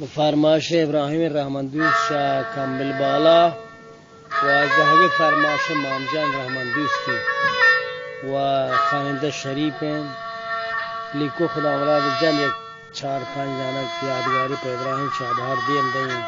فرمایش ابراهیم رحمندوست شاه کامل بالا و از دهه فرمایش مامجان رحمندوستی و خواننده شریفن لیکو خدا مراد جل یک 4-5 دانه یادگاری پر ابراهیم شاه بهار دیم دهیم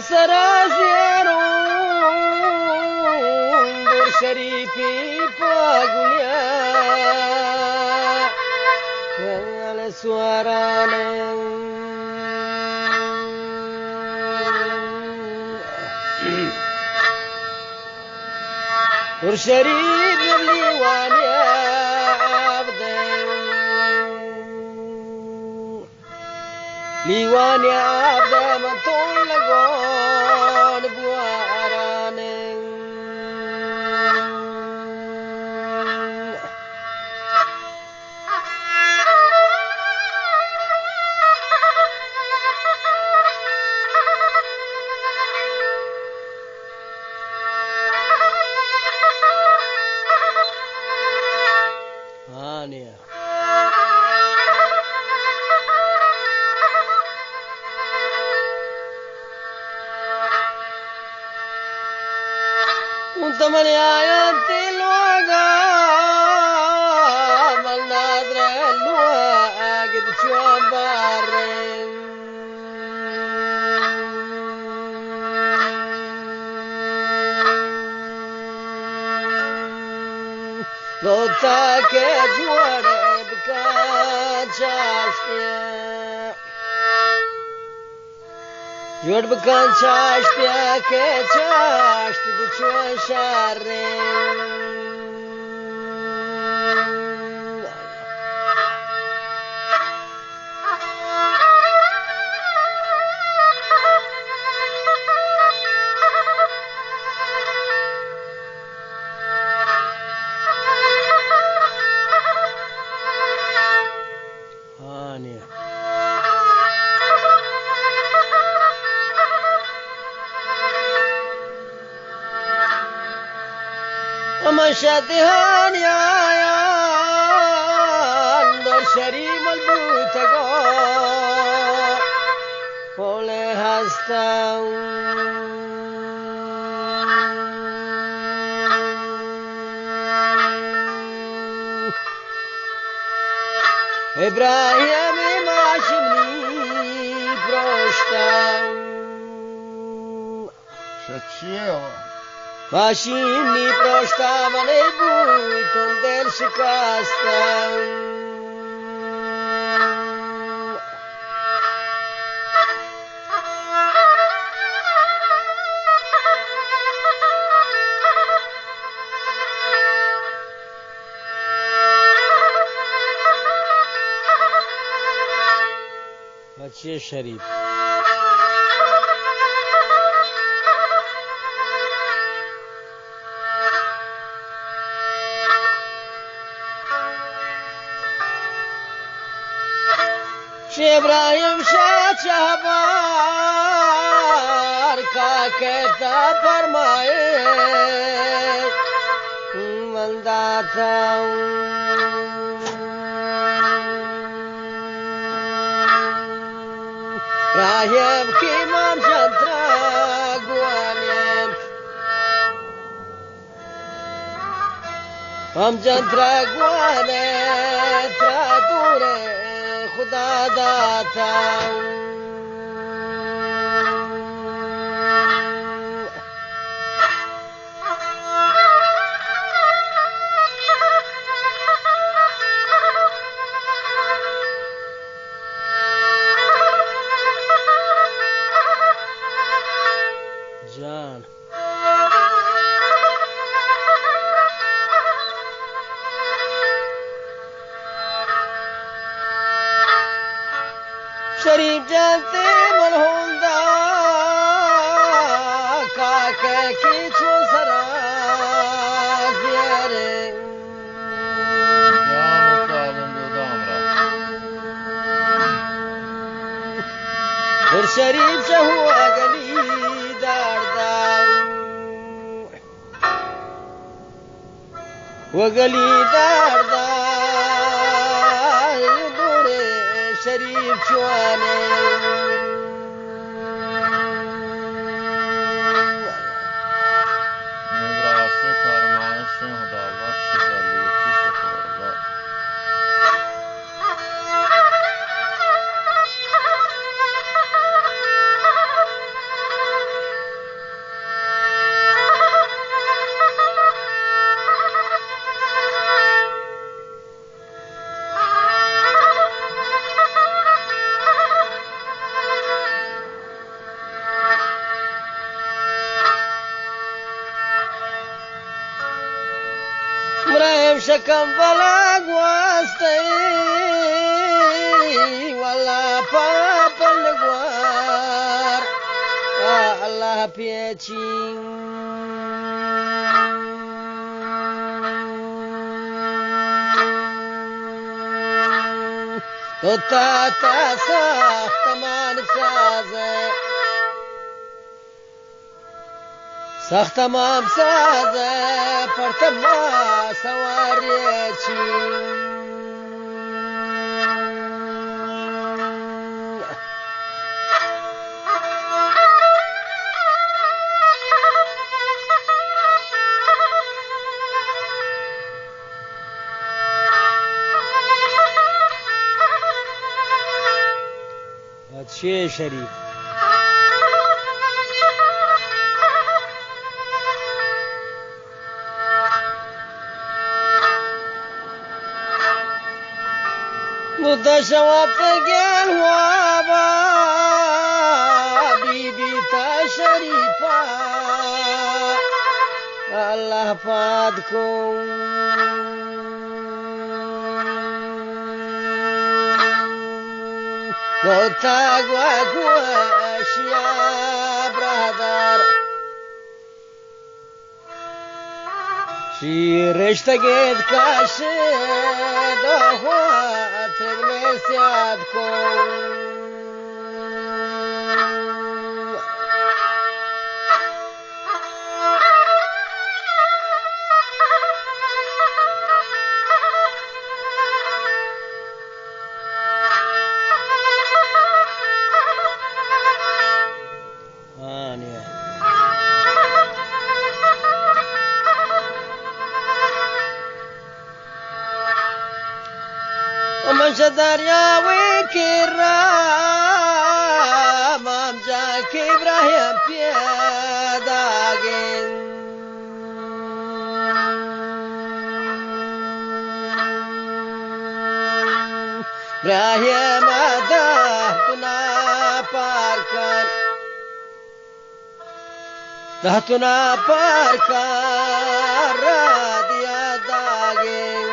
سرازیرون در شریفی پاگولیا گل سوارانه در شریف لیوانیا لیوانی عبد من طول لقون بوارانه آنیا تمن آيات الوغا من ناظر الواقد شوان بارين لو تاكي جوار بكا چاشتيا جوڑ بکان چاشتیا کے چاشت دچو شاریں مشادهان يا دور شريم البوتقا فولي هستاو إبراهيم ماشمني بروشتاو شتشيو Vashinni prostavane buton del shikastam Bachye Sharif ابراهیم شاه چهبار کا کہتا فرمائے من داتا راہب کی مام چندرا گوانیم ہم چندرا گوانے ترا دورے خدا داتا جان शरीफ जानते मनहोंदा काके किछु सरा रे और शरीफ से हुआ गली दारदा वो गली दारदा बूढ़े शरीफ चुआने شكم بلا قواستي ولا بابا القوار الله بيتي تاتا ساخت مان سازه ساختمان سازه پرتما سواری چی अच्छे शरीफ متشوف گل وابا بیبی تا شریفا الله پاد کو گوتا گوا گوشیا برادر شی رشتگید کاشه دهوات مسیاد کن ومن دریا وكرام امجاك ابراهيم بيداغين ابراهيم دهتنا پارکان دهتنا پارکان را دیا داغين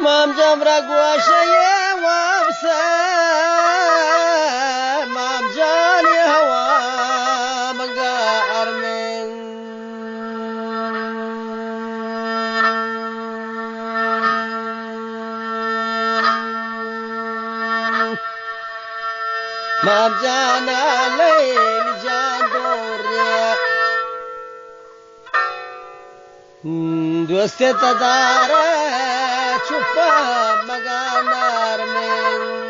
مام جمرا گوشه وابسه مام جانی هوا مگار من مام جانا لیل جان دوریا دوست تداره چوپا مگانار من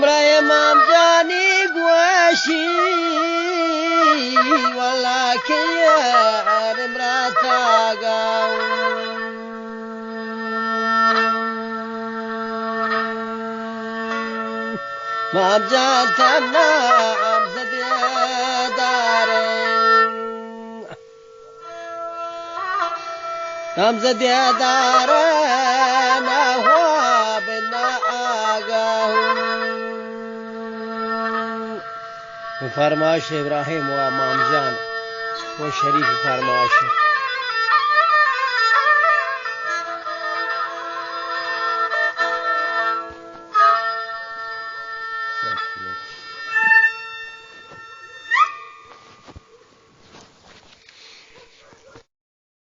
برای مام جانی گوشی والله که یارم را تاگاو مام جان تنام زدی دارم هم زدی دارم هوا بنا آگاو فرمایش ابراهیم و مام جان و شریف فرمایش